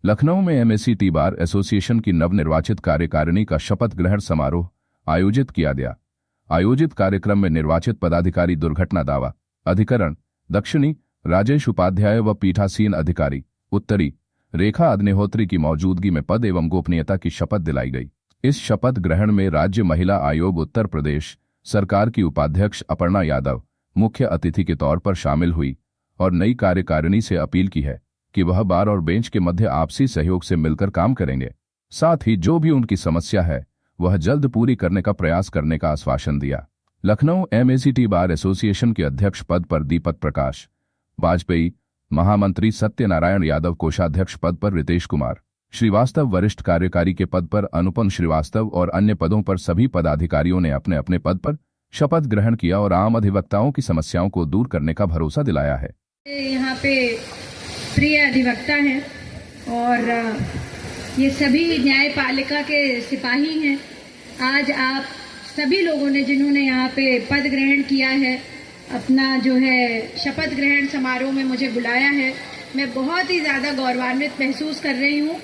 लखनऊ में MSCT bar association की नवनिर्वाचित कार्यकारिणी का शपथ ग्रहण समारोह आयोजित किया गया। आयोजित कार्यक्रम में निर्वाचित पदाधिकारी दुर्घटना दावा अधिकरण दक्षिणी राजेश उपाध्याय व पीठासीन अधिकारी उत्तरी रेखा अग्निहोत्री की मौजूदगी में पद एवं गोपनीयता की शपथ दिलाई गई। इस शपथ ग्रहण में राज्य महिला आयोग उत्तर प्रदेश सरकार की उपाध्यक्ष अपर्णा यादव मुख्य अतिथि के तौर पर शामिल हुई और नई कार्यकारिणी से अपील की है कि वह बार और बेंच के मध्य आपसी सहयोग से मिलकर काम करेंगे। साथ ही जो भी उनकी समस्या है वह जल्द पूरी करने का प्रयास करने का आश्वासन दिया। लखनऊ एमएससीटी बार एसोसिएशन के अध्यक्ष पद पर दीपक प्रकाश वाजपेयी, महामंत्री सत्यनारायण यादव कोषाध्यक्ष पद पर रितेश कुमार श्रीवास्तव, वरिष्ठ कार्यकारी के पद पर अनुपम श्रीवास्तव और अन्य पदों पर सभी पदाधिकारियों ने अपने अपने पद पर शपथ ग्रहण किया और आम अधिवक्ताओं की समस्याओं को दूर करने का भरोसा दिलाया है। यहाँ पे प्रिय अधिवक्ता हैं और ये सभी न्यायपालिका के सिपाही हैं। आज आप सभी लोगों ने जिन्होंने यहाँ पे पद ग्रहण किया है, अपना जो है शपथ ग्रहण समारोह में मुझे बुलाया है, मैं बहुत ही ज़्यादा गौरवान्वित महसूस कर रही हूँ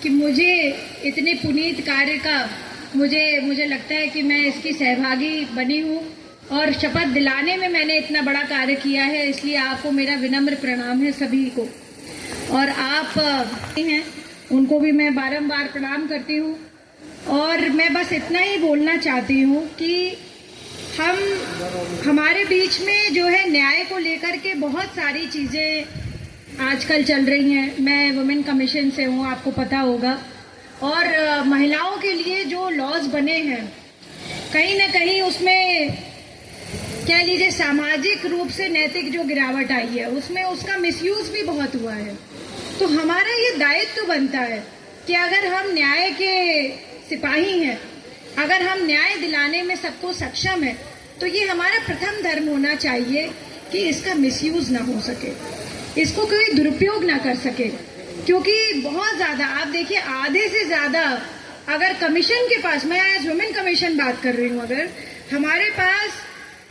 कि मुझे इतने पुनीत कार्य का मुझे लगता है कि मैं इसकी सहभागी बनी हूँ और शपथ दिलाने में मैंने इतना बड़ा कार्य किया है। इसलिए आपको मेरा विनम्र प्रणाम है सभी को, और आप हैं उनको भी मैं बारंबार प्रणाम करती हूँ। और मैं बस इतना ही बोलना चाहती हूँ कि हमारे बीच में जो है न्याय को लेकर के बहुत सारी चीज़ें आजकल चल रही हैं। मैं वुमेन कमीशन से हूँ, आपको पता होगा, और महिलाओं के लिए जो लॉज बने हैं कहीं ना कहीं उसमें कह लीजिए सामाजिक रूप से नैतिक जो गिरावट आई है उसमें उसका मिसयूज भी बहुत हुआ है। तो हमारा ये दायित्व बनता है कि अगर हम न्याय के सिपाही हैं, अगर हम न्याय दिलाने में सबको सक्षम है, तो ये हमारा प्रथम धर्म होना चाहिए कि इसका मिसयूज ना हो सके, इसको कोई दुरुपयोग ना कर सके। क्योंकि बहुत ज़्यादा आप देखिए, आधे से ज़्यादा अगर कमीशन के पास, मैं आज वुमेन कमीशन बात कर रही हूँ, अगर हमारे पास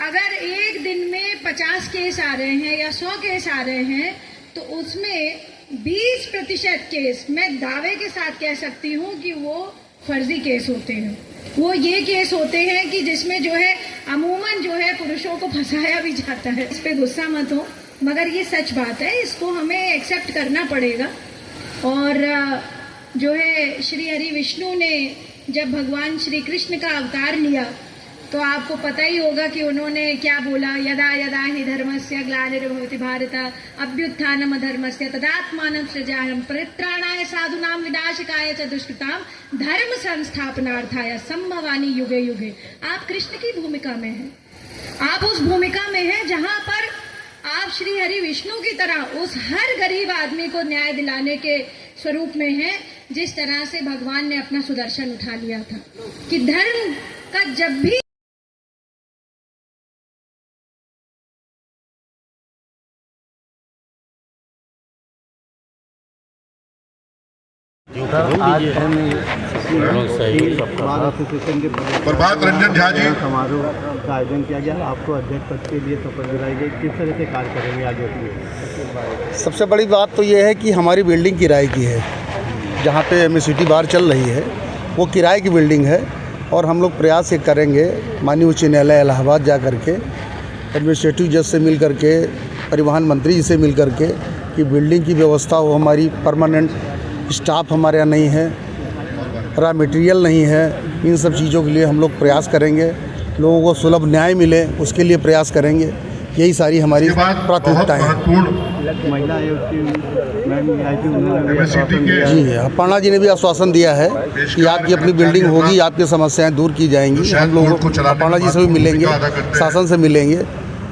अगर एक दिन में 50 केस आ रहे हैं या 100 केस आ रहे हैं, तो उसमें 20% केस मैं दावे के साथ कह सकती हूँ कि वो फर्जी केस होते हैं। वो ये केस होते हैं कि जिसमें जो है अमूमन जो है पुरुषों को फंसाया भी जाता है। इस पे गुस्सा मत हो, मगर ये सच बात है, इसको हमें एक्सेप्ट करना पड़ेगा। और जो है श्री हरि विष्णु ने जब भगवान श्री कृष्ण का अवतार लिया तो आपको पता ही होगा कि उन्होंने क्या बोला, यदा यदा हि धर्मस्य ग्लानिर्भवति भारत अभ्युत्थानम अधर्मस्य तदात्मानं सृजाम्यहं परित्राणाय साधूनां विनाशकाय च दुष्कृतां धर्म संस्थापनार्थाय संभवामि युगे युगे। आप कृष्ण की भूमिका में हैं, आप उस भूमिका में हैं जहां पर आप श्री हरि विष्णु की तरह उस हर गरीब आदमी को न्याय दिलाने के स्वरूप में हैं, जिस तरह से भगवान ने अपना सुदर्शन उठा लिया था कि धर्म का जब भी आज प्रभात रंजन झा जी समारोह का आयोजन किया गया। आपको अध्यक्ष पद के लिए शपथ दिलाई गई, किस तरह से कार्य करेंगे आगे के लिए? सबसे बड़ी बात तो ये है कि हमारी बिल्डिंग किराए की है, जहाँ पे एमएससीटी बार चल रही है वो किराए की बिल्डिंग है, और हम लोग प्रयास ये करेंगे माननीय उच्च न्यायालय इलाहाबाद जा करके एडमिनिस्ट्रेटिव जज से मिल करके, परिवहन मंत्री जी से मिल करके कि बिल्डिंग की व्यवस्था हो, हमारी परमानेंट स्टाफ हमारे यहाँ नहीं है, रॉ मटेरियल नहीं है, इन सब चीज़ों के लिए हम लोग प्रयास करेंगे, लोगों को सुलभ न्याय मिले उसके लिए प्रयास करेंगे। यही सारी हमारी प्राथमिकताएं हैं। महिला आयोग जी अपर्णा जी ने भी आश्वासन दिया है कि आपकी अपनी बिल्डिंग होगी, आपकी समस्याएं दूर की जाएंगी। हम लोग अपर्णा जी से भी मिलेंगे, शासन से मिलेंगे,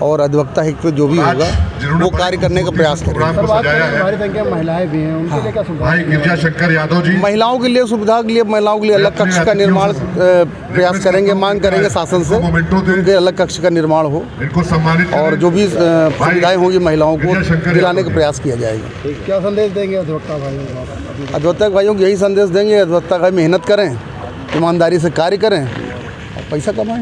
और अधिवक्ता हित पे जो भी होगा वो कार्य करने का प्रयास करेंगे। हमारी संख्या महिलाएं भी हैं, उनके लिए क्या सुविधा? गिरजा शंकर यादव जी महिलाओं के लिए सुविधा के लिए, महिलाओं के लिए अलग कक्ष का निर्माण प्रयास करेंगे, मांग करेंगे शासन से उनके अलग कक्ष का निर्माण हो, इनको सम्मानित और जो भी सुविधाएं होंगी महिलाओं को दिलाने का प्रयास किया जाएगा। क्या संदेश देंगे अधिवक्ता भाइयों? अधिवक्ता भाइयों को यही संदेश देंगे, अधिवक्ता भाई मेहनत करें, ईमानदारी से कार्य करें और पैसा कमाएं।